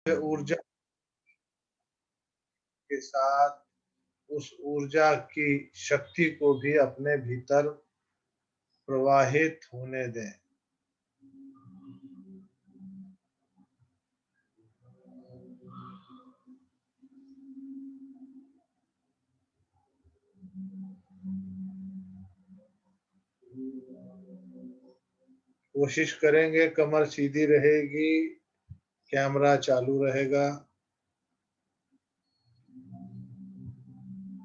ऊर्जा के साथ उस ऊर्जा की शक्ति को भी अपने भीतर प्रवाहित होने दें। कोशिश करेंगे कमर सीधी रहेगी, कैमरा चालू रहेगा।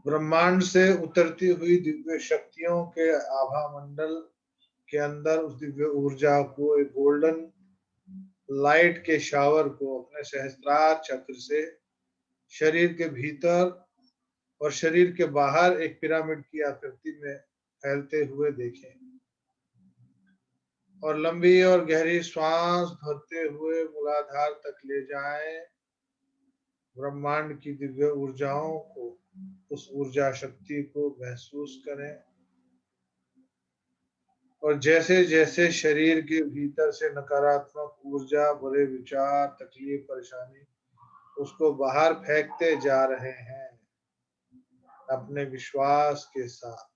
ब्रह्मांड से उतरती हुई दिव्य शक्तियों के आभा मंडल के अंदर उस दिव्य ऊर्जा को एक गोल्डन लाइट के शावर को अपने सहस्त्रार चक्र से शरीर के भीतर और शरीर के बाहर एक पिरामिड की आकृति में फैलते हुए देखें और लंबी और गहरी श्वास भरते हुए मूलाधार तक ले जाएं। ब्रह्मांड की दिव्य ऊर्जाओं को, उस ऊर्जा शक्ति को महसूस करें और जैसे जैसे शरीर के भीतर से नकारात्मक ऊर्जा, बुरे विचार, तकलीफ, परेशानी उसको बाहर फेंकते जा रहे हैं अपने विश्वास के साथ।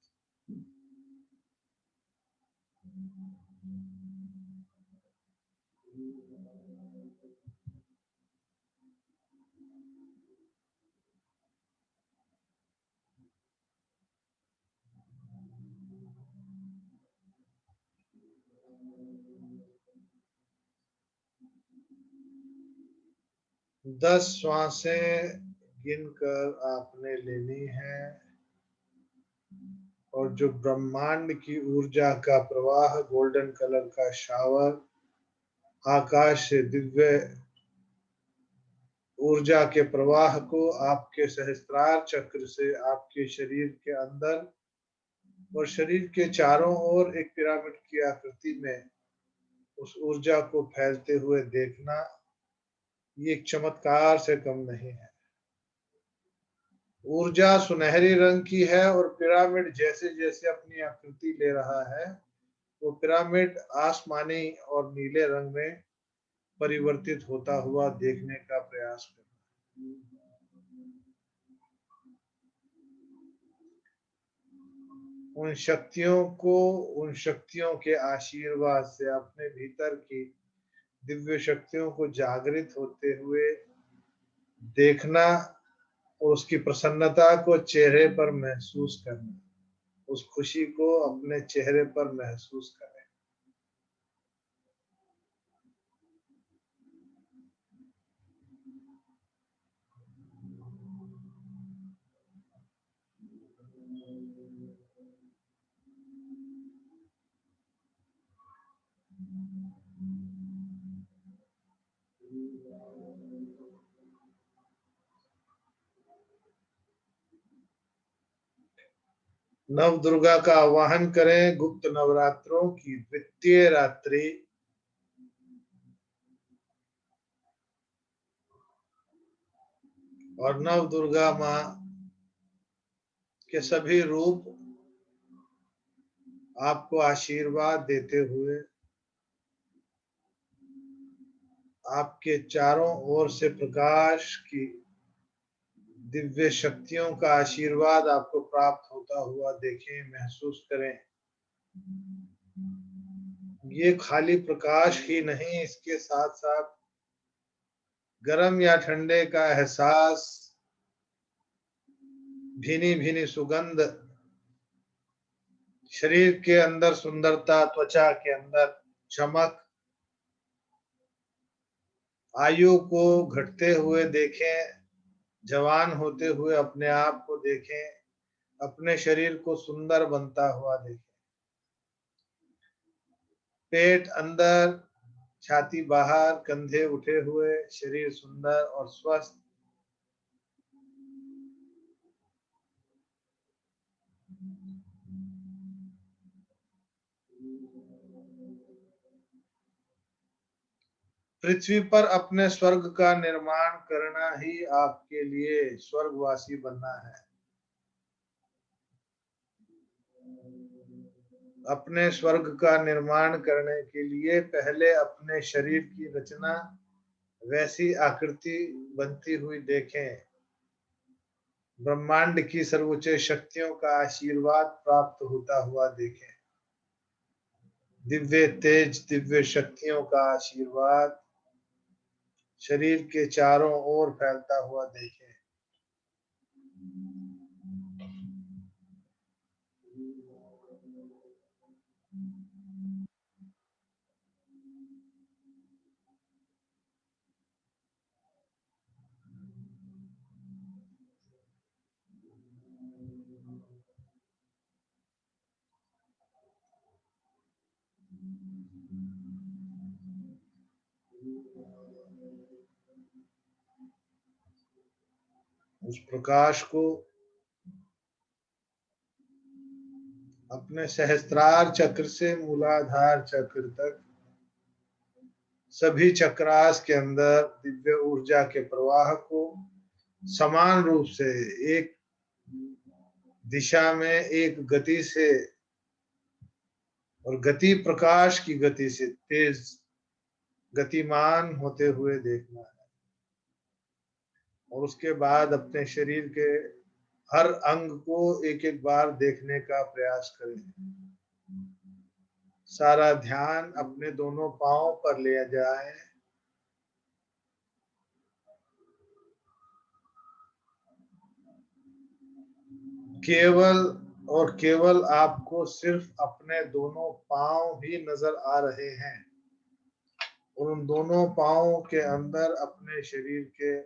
दस श्वासें गिनकर आपने लेनी है और जो ब्रह्मांड की ऊर्जा का प्रवाह, गोल्डन कलर का शावर आकाश से दिव्य ऊर्जा के प्रवाह को आपके सहस्त्रार चक्र से आपके शरीर के अंदर और शरीर के चारों ओर एक पिरामिड की आकृति में उस ऊर्जा को फैलते हुए देखना, ये एक चमत्कार से कम नहीं है। ऊर्जा सुनहरी रंग की है और पिरामिड जैसे जैसे अपनी आकृति ले रहा है, वो पिरामिड आसमानी और नीले रंग में परिवर्तित होता हुआ देखने का प्रयास करना। उन शक्तियों के आशीर्वाद से अपने भीतर की दिव्य शक्तियों को जागृत होते हुए देखना और उसकी प्रसन्नता को चेहरे पर महसूस करना, उस खुशी को अपने चेहरे पर महसूस करें। नव दुर्गा का आवाहन करें। गुप्त नवरात्रों की द्वितीय रात्रि और नव दुर्गा माँ के सभी रूप आपको आशीर्वाद देते हुए आपके चारों ओर से प्रकाश की दिव्य शक्तियों का आशीर्वाद आपको प्राप्त होता हुआ देखें, महसूस करें। ये खाली प्रकाश ही नहीं, इसके साथ साथ गर्म या ठंडे का एहसास, भीनी भीनी सुगंध, शरीर के अंदर सुंदरता, त्वचा के अंदर चमक, आयु को घटते हुए देखें, जवान होते हुए अपने आप को देखें, अपने शरीर को सुंदर बनता हुआ देखें। पेट अंदर, छाती बाहर, कंधे उठे हुए, शरीर सुंदर और स्वस्थ। पृथ्वी पर अपने स्वर्ग का निर्माण करना ही आपके लिए स्वर्गवासी बनना है। अपने स्वर्ग का निर्माण करने के लिए पहले अपने शरीर की रचना, वैसी आकृति बनती हुई देखें। ब्रह्मांड की सर्वोच्च शक्तियों का आशीर्वाद प्राप्त होता हुआ देखें। दिव्य तेज, दिव्य शक्तियों का आशीर्वाद शरीर के चारों ओर फैलता हुआ देखें। उस प्रकाश को अपने सहस्त्रार चक्र से मूलाधार चक्र तक सभी चक्रास के अंदर दिव्य ऊर्जा के प्रवाह को समान रूप से एक दिशा में, एक गति से, और गति प्रकाश की गति से तेज गतिमान होते हुए देखना है। और उसके बाद अपने शरीर के हर अंग को एक एक बार देखने का प्रयास करें। सारा ध्यान अपने दोनों पांवों पर ले जाए। केवल और केवल आपको सिर्फ अपने दोनों पांव ही नजर आ रहे हैं और उन दोनों पांवों के अंदर अपने शरीर के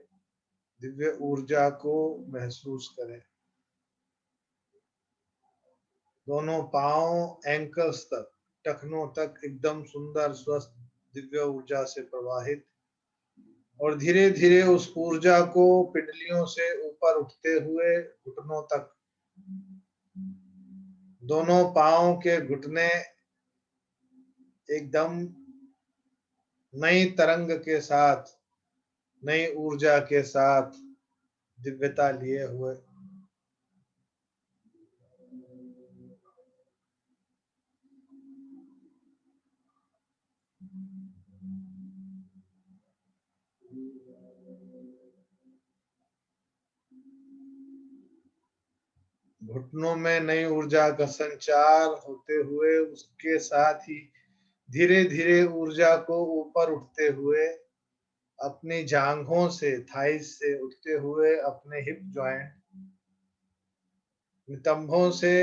दिव्य ऊर्जा को महसूस करें। दोनों पांव एंकल्स तक, टखनों तक एकदम सुंदर स्वस्थ दिव्य ऊर्जा से प्रवाहित, और धीरे धीरे उस ऊर्जा को पिंडलियों से ऊपर उठते हुए घुटनों तक, दोनों पांव के घुटने एकदम नई तरंग के साथ, नई ऊर्जा के साथ दिव्यता लिए हुए। घुटनों में नई ऊर्जा का संचार होते हुए उसके साथ ही धीरे धीरे ऊर्जा को ऊपर उठते हुए अपनी जांघों से, थाइस से उठते हुए अपने हिप जॉइंट, नितंबों से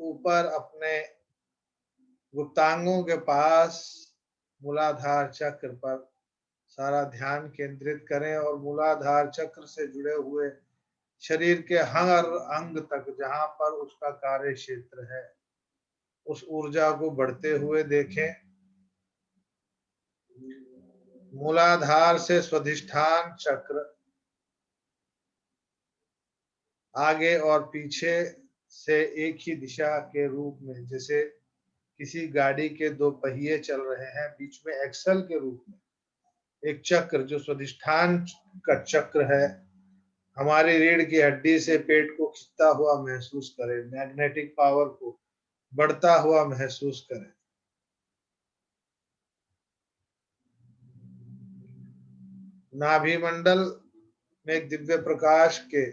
ऊपर अपने गुप्तांगों के पास मूलाधार चक्र पर सारा ध्यान केंद्रित करें और मूलाधार चक्र से जुड़े हुए शरीर के हर अंग तक जहां पर उसका कार्य क्षेत्र है उस ऊर्जा को बढ़ते हुए देखें। मूलाधार से स्वाधिष्ठान चक्र, आगे और पीछे से एक ही दिशा के रूप में, जैसे किसी गाड़ी के दो पहिए चल रहे हैं, बीच में एक्सल के रूप में एक चक्र जो स्वाधिष्ठान का चक्र है, हमारी रीढ़ की हड्डी से पेट को खींचता हुआ महसूस करें, मैग्नेटिक पावर को बढ़ता हुआ महसूस करें। नाभि मंडल में एक दिव्य प्रकाश के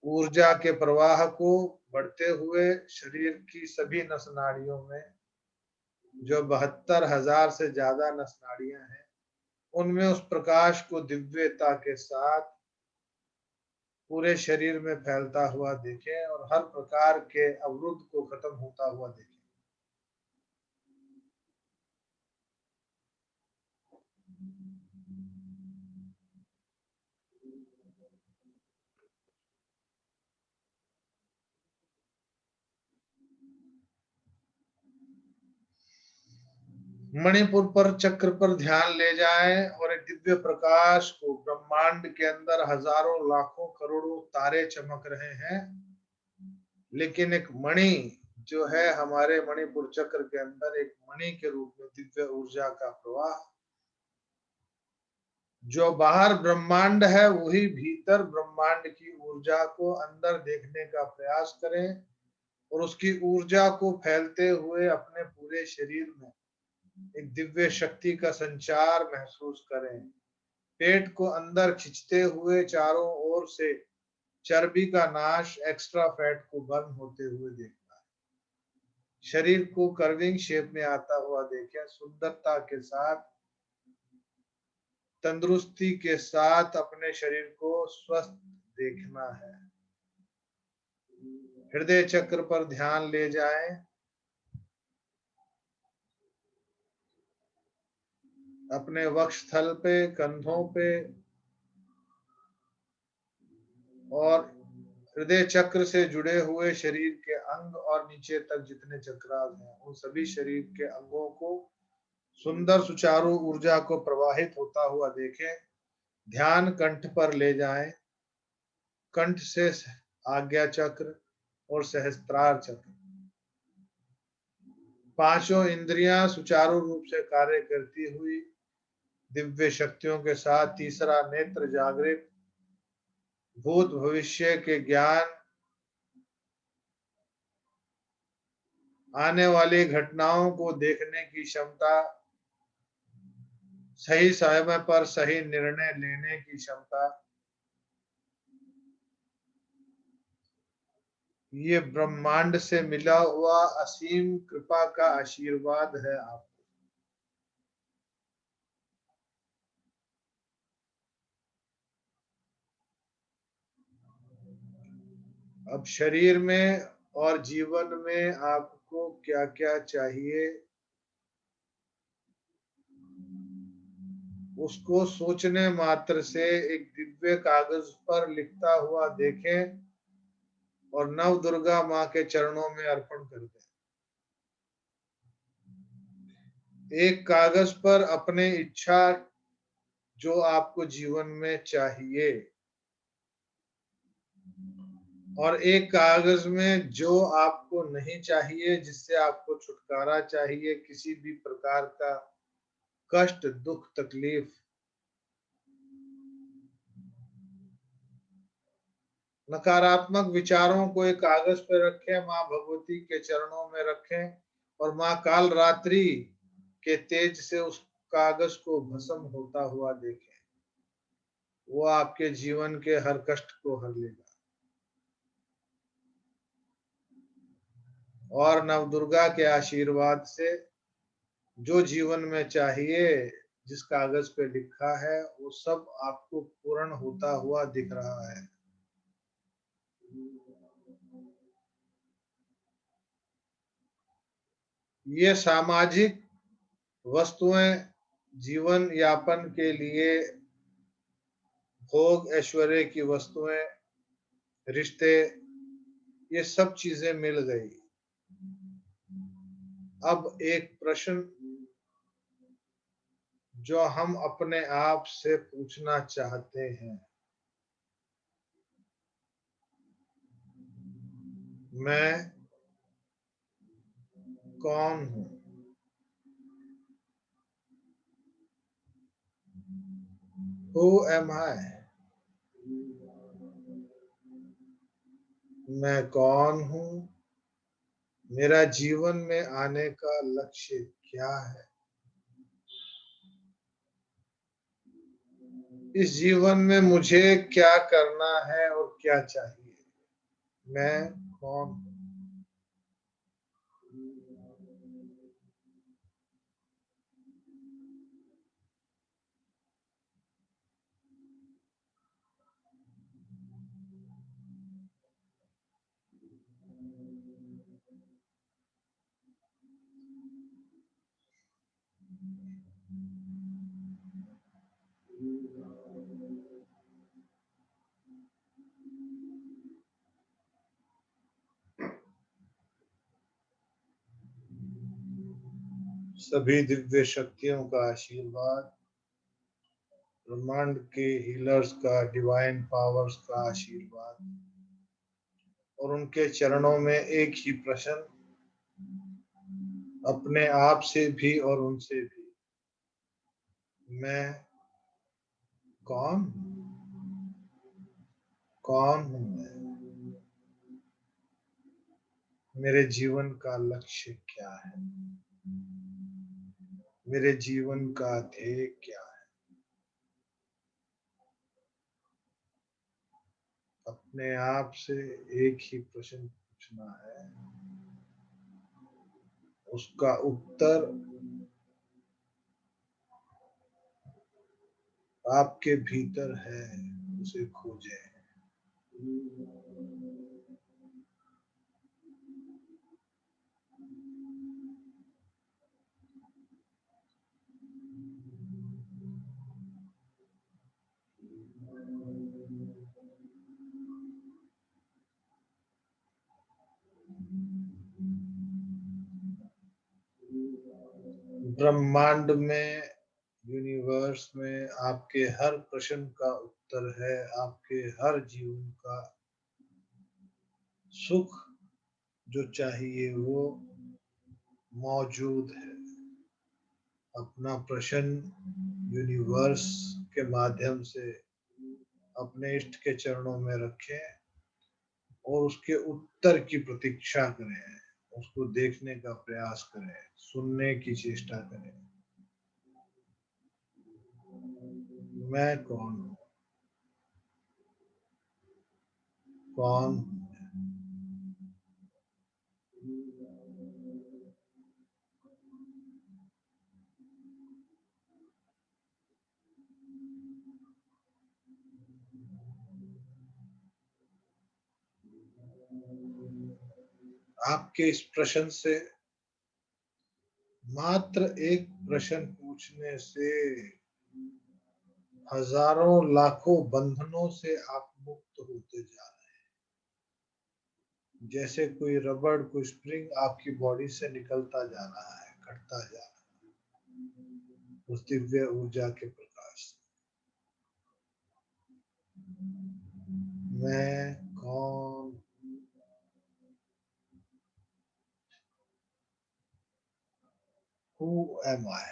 ऊर्जा के प्रवाह को बढ़ते हुए शरीर की सभी नस नाड़ियों में, जो 72,000 से ज्यादा नस नाड़ियां हैं, उनमें उस प्रकाश को दिव्यता के साथ पूरे शरीर में फैलता हुआ देखें और हर प्रकार के अवरुद्ध को खत्म होता हुआ देखें। मणिपुर पर चक्र पर ध्यान ले जाएं और एक दिव्य प्रकाश को, ब्रह्मांड के अंदर हजारों लाखों करोड़ों तारे चमक रहे हैं, लेकिन एक मणि जो है हमारे मणिपुर चक्र के अंदर, एक मणि के रूप में दिव्य ऊर्जा का प्रवाह, जो बाहर ब्रह्मांड है वही भीतर ब्रह्मांड की ऊर्जा को अंदर देखने का प्रयास करें और उसकी ऊर्जा को फैलते हुए अपने पूरे शरीर में एक दिव्य शक्ति का संचार महसूस करें। पेट को अंदर खींचते हुए चारों ओर से चर्बी का नाश, एक्स्ट्रा फैट को बर्न होते हुए देखना है। शरीर को कर्विंग शेप में आता हुआ देखें। सुंदरता के साथ, तंदुरुस्ती के साथ अपने शरीर को स्वस्थ देखना है। हृदय चक्र पर ध्यान ले जाएं। अपने वक्षस्थल पे, कंधों पे और हृदय चक्र से जुड़े हुए शरीर के अंग और नीचे तक जितने चक्रास हैं, उन सभी शरीर के अंगों को सुंदर सुचारू ऊर्जा को प्रवाहित होता हुआ देखें। ध्यान कंठ पर ले जाएं। कंठ से आज्ञा चक्र और सहस्त्रार चक्र, पांचों इंद्रियां सुचारू रूप से कार्य करती हुई दिव्य शक्तियों के साथ। तीसरा नेत्र जागृत, भूत भविष्य के ज्ञान, आने वाली घटनाओं को देखने की क्षमता, सही समय पर सही निर्णय लेने की क्षमता। ये ब्रह्मांड से मिला हुआ असीम कृपा का आशीर्वाद है आपको। अब शरीर में और जीवन में आपको क्या क्या चाहिए, उसको सोचने मात्र से एक दिव्य कागज पर लिखता हुआ देखें और नव दुर्गा माँ के चरणों में अर्पण कर दें। एक कागज पर अपने इच्छा, जो आपको जीवन में चाहिए, और एक कागज में जो आपको नहीं चाहिए, जिससे आपको छुटकारा चाहिए, किसी भी प्रकार का कष्ट, दुख, तकलीफ। नकारात्मक विचारों को एक कागज पर रखें, माँ भगवती के चरणों में रखें और माँ काल रात्रि के तेज से उस कागज को भस्म होता हुआ देखें। वो आपके जीवन के हर कष्ट को हर लेगा। और नव दुर्गा के आशीर्वाद से जो जीवन में चाहिए, जिस कागज पे लिखा है, वो सब आपको पूर्ण होता हुआ दिख रहा है। ये सामाजिक वस्तुएं, जीवन यापन के लिए भोग ऐश्वर्य की वस्तुएं, रिश्ते, ये सब चीजें मिल गई। अब एक प्रश्न जो हम अपने आप से पूछना चाहते हैं, मैं कौन हूं? Who am I? मैं कौन हूं? मेरा जीवन में आने का लक्ष्य क्या है? इस जीवन में मुझे क्या करना है और क्या चाहिए? मैं कौन हूं? सभी दिव्य शक्तियों का आशीर्वाद, ब्रह्मांड के हीलर्स का, डिवाइन पावर्स का आशीर्वाद, और उनके चरणों में एक ही प्रश्न, अपने आप से भी और उनसे भी, मैं कौन हूं? कौन हूं मैं? मेरे जीवन का लक्ष्य क्या है? मेरे जीवन का ध्येय क्या है? अपने आप से एक ही प्रश्न पूछना है, उसका उत्तर आपके भीतर है, उसे खोजें। ब्रह्मांड में, यूनिवर्स में आपके हर प्रश्न का उत्तर है, आपके हर जीवन का सुख जो चाहिए वो मौजूद है। अपना प्रश्न यूनिवर्स के माध्यम से अपने इष्ट के चरणों में रखें और उसके उत्तर की प्रतीक्षा करें, उसको देखने का प्रयास करें, सुनने की चेष्टा करें। मैं कौन हूँ? कौन? आपके इस प्रश्न से, मात्र एक प्रश्न पूछने से हजारों लाखों बंधनों से आप मुक्त होते जा रहे हैं। जैसे कोई रबड़, कोई स्प्रिंग आपकी बॉडी से निकलता जा रहा है, घटता जा रहा है उस दिव्य ऊर्जा के प्रकाश से। मैं कौन? Who am I?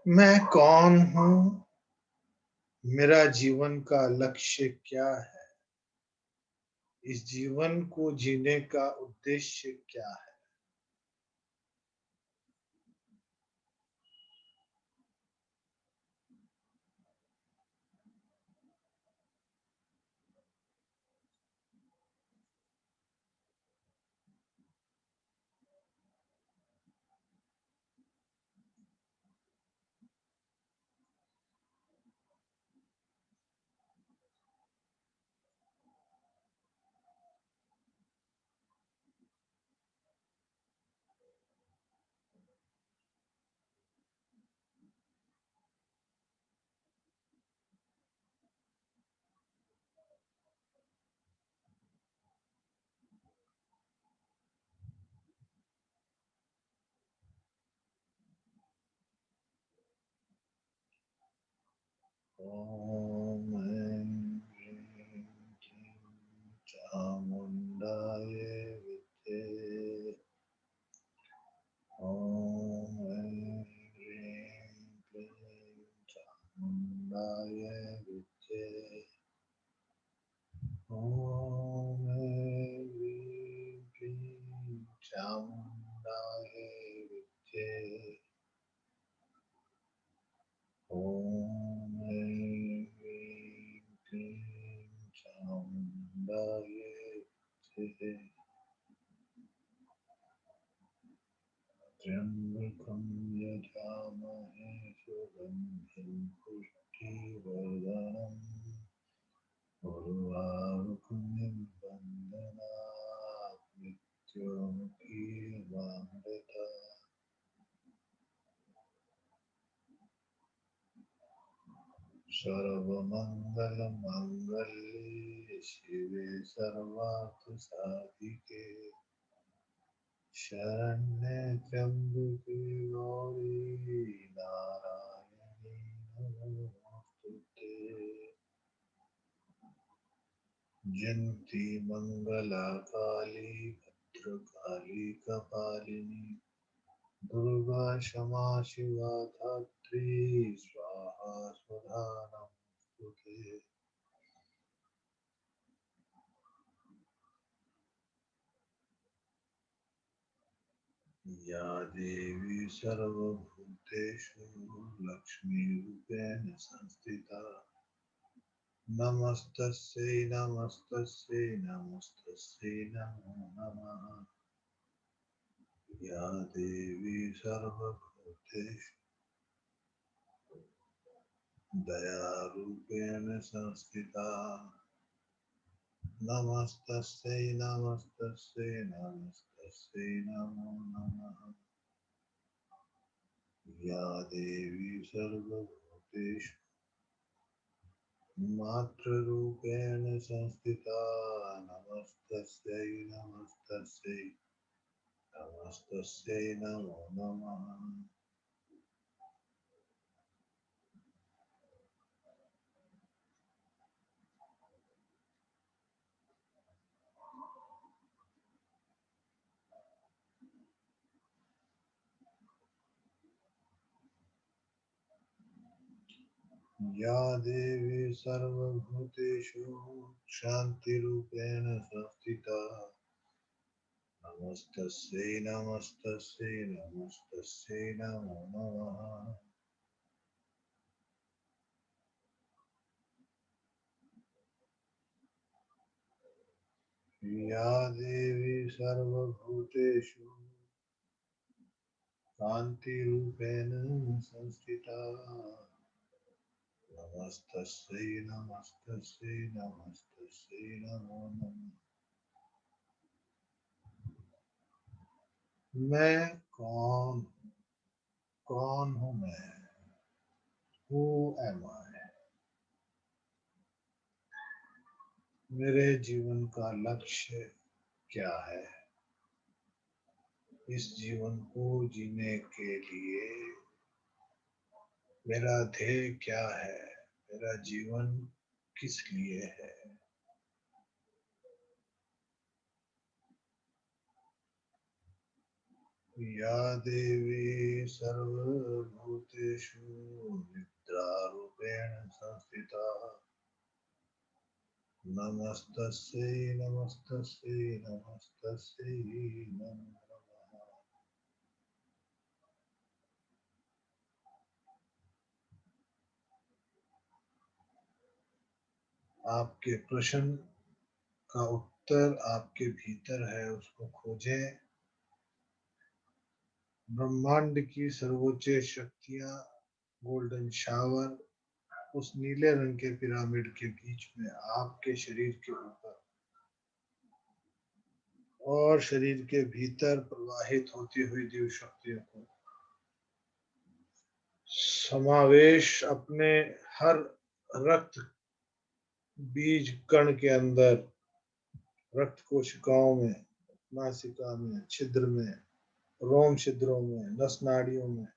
मैं कौन हूँ? मेरा जीवन का लक्ष्य क्या है? इस जीवन को जीने का उद्देश्य क्या है? ओम ऐं ह्रीं क्लीं चामुण्डाय विद्महे। ओम ऐं ह्रीं क्लीं चामुण्डाय विद्महे। ओम ऐं ह्रीं क्लीं चामुण्डाय विद्महे। ओम ऐं ह्रीं क्लीं चामुण्डाय विद्महे। त्र्यम्बकं यजामहे सुगन्धिं पुष्टिवर्धनम् उर्वारुकमिव बन्धनात् मृत्युमुखीयमामृता। सर्वमंगल मंगल्ये शिवे सर्वार्थ साधिके शरण्ये त्र्यंबके गौरी नारायणी नमोस्तुते। जयंती मंगला काली भद्रकाली कपालिनी दुर्गा क्षमा शिवा धात्री स्वाहा स्वधा नमोस्तुते। या देवी सर्वभूतेषु लक्ष्मीरूपेण संस्थिता नमस्तस्यै नमस्तस्यै नमस्तस्यै नमो नमः। या देवी सर्वभूतेषु दयारूपेण संस्थिता नमस्तस्यै नमस्तस्यै नमस्तस्यै नमो नमः। या देवी सर्वभूतेषु मातृरूपेण संस्थिता नमस्तस्यै नमस्तस्यै नमस्तस्यै नमो नमः। या देवी सर्वभूतेषु शान्तिरूपेण संस्थिता नमस्तस्यै नमस्तस्यै नमस्तस्यै नमो नमः। या देवी सर्वभूतेषु शान्तिरूपेण संस्थिता नमस्तस्यै नमस्तस्यै नमस्तस्यै नमो नमः। मैं कौन हूँ मैं? Who am I? मेरे जीवन का लक्ष्य क्या है? इस जीवन को जीने के लिए मेरा ध्येय क्या है? मेरा जीवन किस लिए है? या देवी सर्वभूतेषु निद्रारूपेण संस्थिता नमस्तस्यै नमस्तस्यै नमस्तस्यै नमो नमः। आपके प्रश्न का उत्तर आपके भीतर है, उसको खोजें। ब्रह्मांड की सर्वोच्च शक्तियां गोल्डन शावर उस नीले रंग के पिरामिड के बीच में आपके शरीर के ऊपर और शरीर के भीतर प्रवाहित होती हुई दिव्य शक्तियों को समावेश अपने हर रक्त बीज कण के अंदर, रक्त कोशिकाओं में, नासिका में, छिद्र में, रोम छिद्रों में, नस नाड़ियों में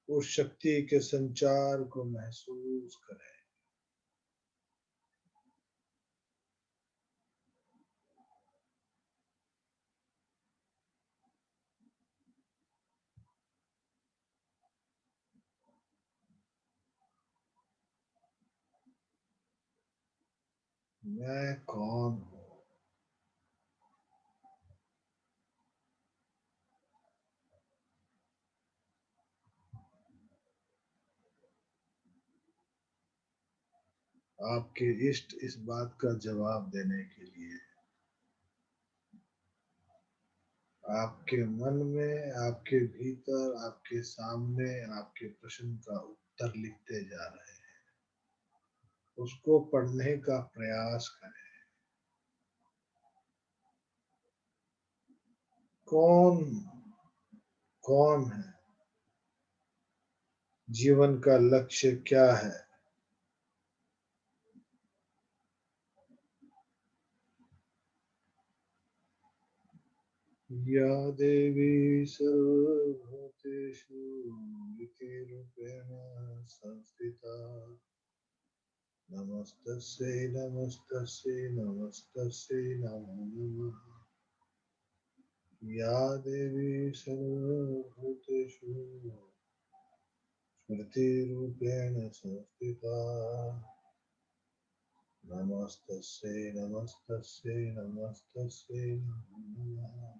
उस शक्ति के संचार को महसूस करें। मैं कौन हूँ? आपके इष्ट इस बात का जवाब देने के लिए आपके मन में, आपके भीतर, आपके सामने आपके प्रश्न का उत्तर लिखते जा रहे हैं। उसको पढ़ने का प्रयास करें। कौन है? जीवन का लक्ष्य क्या है? या देवी सर्वभूतेषु मूर्तिरूपेण संस्थिता नमस्तस्यै नमस्तस्यै नमस्तस्यै नमो नमः या देवी सर्वभूतेषु स्मृतिरूपेण संस्थिता नमस्तस्यै नमस्तस्यै नमस्तस्यै नमो नमः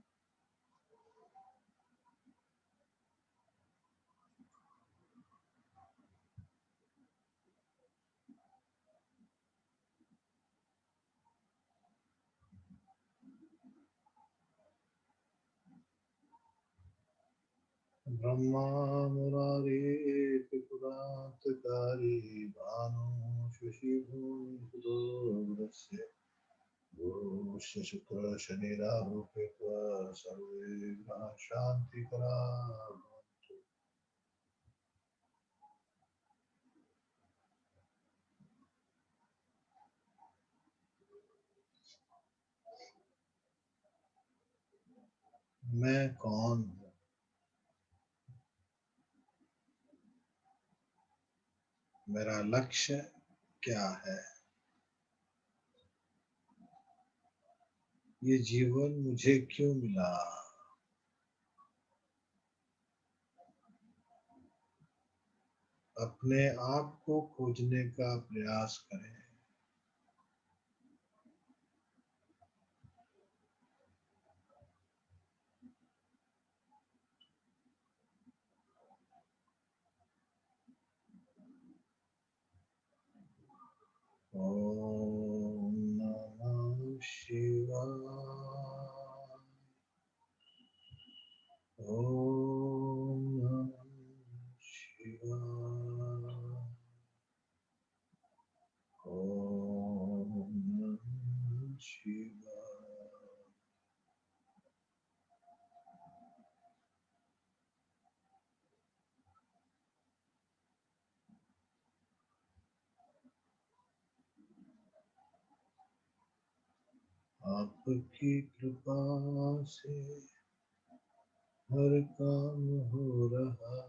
ब्रह्मा मुरारी त्रिपुरान्तकारी भानु शशिभूषितोदस्य गुरुश्च शुक्र शनिराहुकेतुः सर्वे ग्रहाः शान्तिकरा भवन्तु। मैं कौन हूँ? मेरा लक्ष्य क्या है? ये जीवन मुझे क्यों मिला? अपने आप को खोजने का प्रयास करें। ओम नमः शिवाय। ओम नमः शिवाय। ओम नमः शिवाय। आपकी कृपा से हर काम हो रहा है।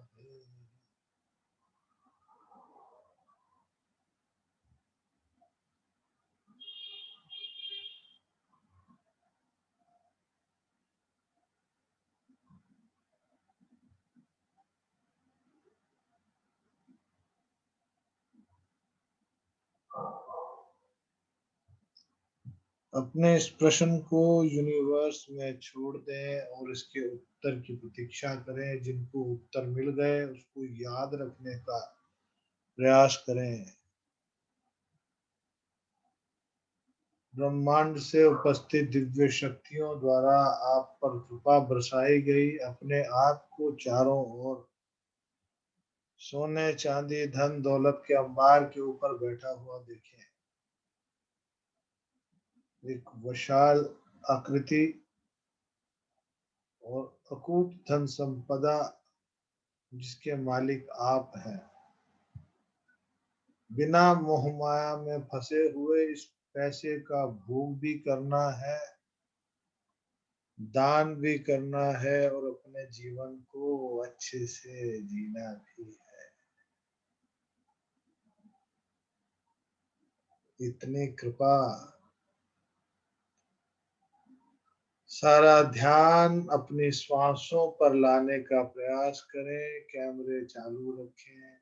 अपने इस प्रश्न को यूनिवर्स में छोड़ दें और इसके उत्तर की प्रतीक्षा करें। जिनको उत्तर मिल गए उसको याद रखने का प्रयास करें। ब्रह्मांड से उपस्थित दिव्य शक्तियों द्वारा आप पर कृपा बरसाई गई। अपने आप को चारों ओर सोने चांदी धन दौलत के अंबार के ऊपर बैठा हुआ देखें। एक विशाल आकृति और अकूट धन संपदा जिसके मालिक आप हैं। बिना मोह माया में फंसे हुए इस पैसे का भोग भी करना है, दान भी करना है और अपने जीवन को अच्छे से जीना भी है। इतनी कृपा। सारा ध्यान अपनी श्वासों पर लाने का प्रयास करें। कैमरे चालू रखें।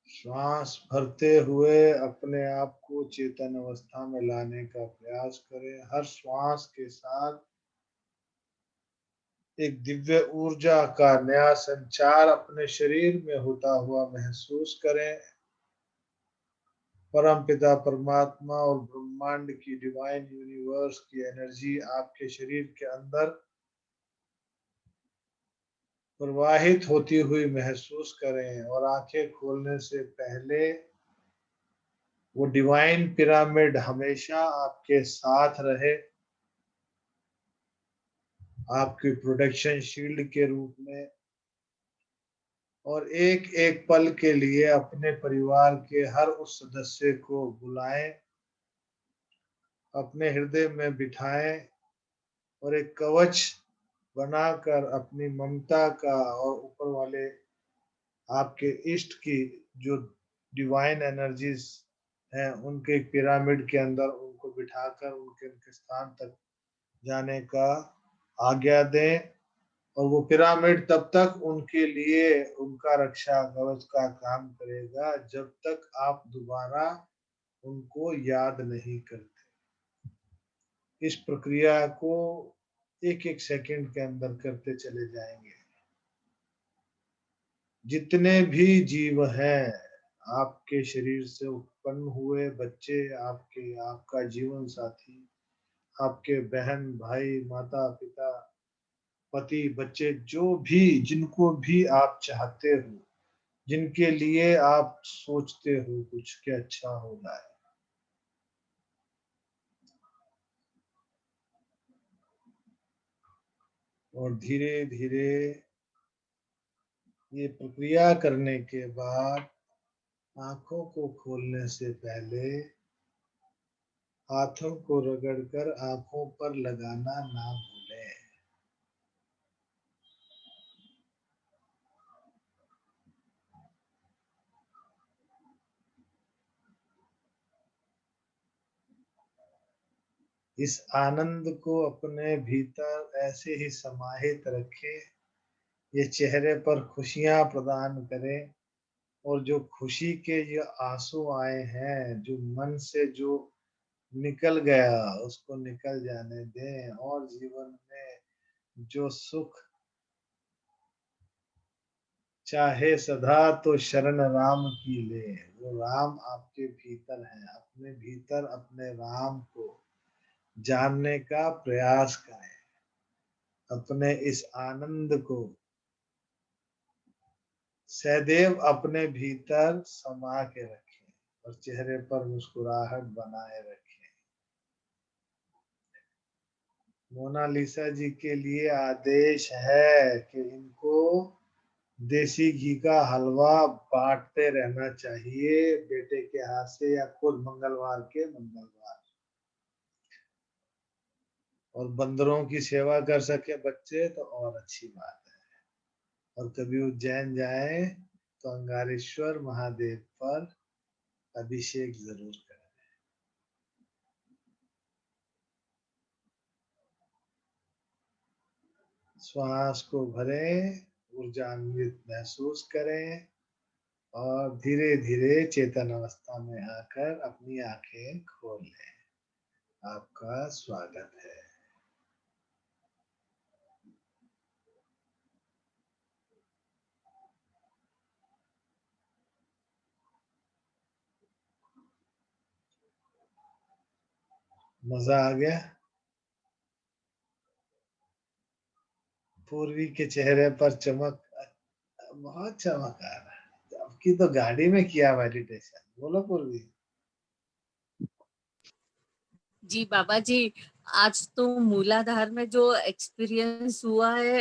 श्वास भरते हुए अपने आप को चेतन अवस्था में लाने का प्रयास करें। हर श्वास के साथ एक दिव्य ऊर्जा का नया संचार अपने शरीर में होता हुआ महसूस करें। परम पिता परमात्मा और ब्रह्मांड की डिवाइन यूनिवर्स की एनर्जी आपके शरीर के अंदर प्रवाहित होती हुई महसूस करें और आंखें खोलने से पहले वो डिवाइन पिरामिड हमेशा आपके साथ रहे, आपकी प्रोटेक्शन शील्ड के रूप में। और एक एक पल के लिए अपने परिवार के हर उस सदस्य को बुलाएं, अपने हृदय में बिठाएं और एक कवच बनाकर अपनी ममता का और ऊपर वाले आपके इष्ट की जो डिवाइन एनर्जीज हैं उनके एक पिरामिड के अंदर उनको बिठाकर उनके उनके स्थान तक जाने का आज्ञा दें। और वो पिरामिड तब तक उनके लिए उनका रक्षा कवच का काम करेगा जब तक आप दोबारा उनको याद नहीं करते। इस प्रक्रिया को एक एक सेकंड के अंदर करते चले जाएंगे। जितने भी जीव हैं, आपके शरीर से उत्पन्न हुए बच्चे, आपका जीवन साथी, आपके बहन भाई, माता पिता, पति, बच्चे, जो भी जिनको भी आप चाहते हो, जिनके लिए आप सोचते हो कुछ के अच्छा हो जाए, और धीरे धीरे ये प्रक्रिया करने के बाद आंखों को खोलने से पहले हाथों को रगड़कर आंखों पर लगाना ना भूलें। इस आनंद को अपने भीतर ऐसे ही समाहित रखें। ये चेहरे पर खुशियां प्रदान करें और जो खुशी के ये आंसू आए हैं, जो मन से जो निकल गया उसको निकल जाने दें। और जीवन में जो सुख चाहे सदा तो शरण राम की ले, वो राम आपके भीतर है। अपने भीतर अपने राम को जानने का प्रयास करें। अपने इस आनंद को सदैव अपने भीतर समा के रखें और चेहरे पर मुस्कुराहट बनाए रखें। मोनालिसा जी के लिए आदेश है कि इनको देसी घी का हलवा बांटते रहना चाहिए, बेटे के हाथ से या खुद मंगलवार के मंगलवार। और बंदरों की सेवा कर सके बच्चे तो और अच्छी बात है। और कभी उज्जैन जाए तो अंगारेश्वर महादेव पर अभिषेक जरूर करें। श्वास को भरें, ऊर्जान्वित महसूस करें और धीरे धीरे चेतन अवस्था में आकर अपनी आंखें खोल लें। आपका स्वागत है। मजा आ गया? पूर्वी के चेहरे पर चमक, बहुत चमक आ रहा है। आपकी तो गाड़ी में किया मेडिटेशन। बोलो पूर्वी। जी बाबा जी, आज तो मूलाधार में जो एक्सपीरियंस हुआ है,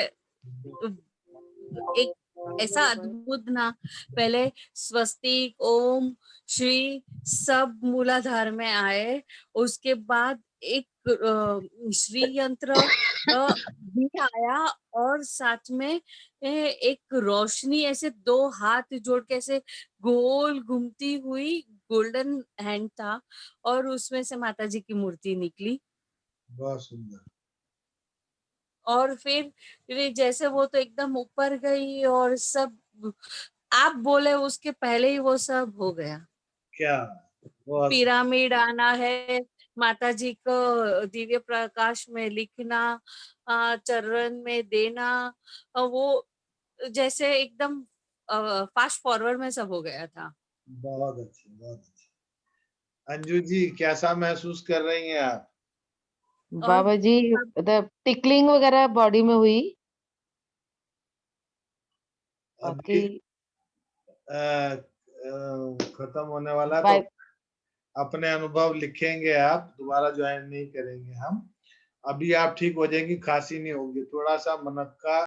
एक ऐसा अद्भुत ना। पहले स्वस्तिक, ओम, श्री सब मूलाधार में आए। उसके बाद एक श्री यंत्र भी आया और साथ में एक रोशनी ऐसे दो हाथ जोड़ के ऐसे गोल घूमती हुई गोल्डन हैंड था और उसमें से माता जी की मूर्ति निकली। बहुत सुंदर। और फिर जैसे वो तो एकदम ऊपर गई और सब आप बोले उसके पहले ही वो सब हो गया। क्या? बहुत पिरामिड आना है, माता जी को दिव्य प्रकाश में लिखना, चरण में देना, वो जैसे एकदम फास्ट फॉरवर्ड में सब हो गया था। बहुत अच्छी, बहुत अच्छी। अंजू जी, कैसा महसूस कर रही हैं आप? और बाबा जी, मतलब टिकलिंग वगैरह बॉडी में हुई। अभी बाकी खत्म होने वाला है तो वाइब अपने अनुभव लिखेंगे आप, दोबारा ज्वाइन नहीं करेंगे हम। अभी आप ठीक हो जाएंगी, खांसी नहीं होगी, थोड़ा सा मनक्का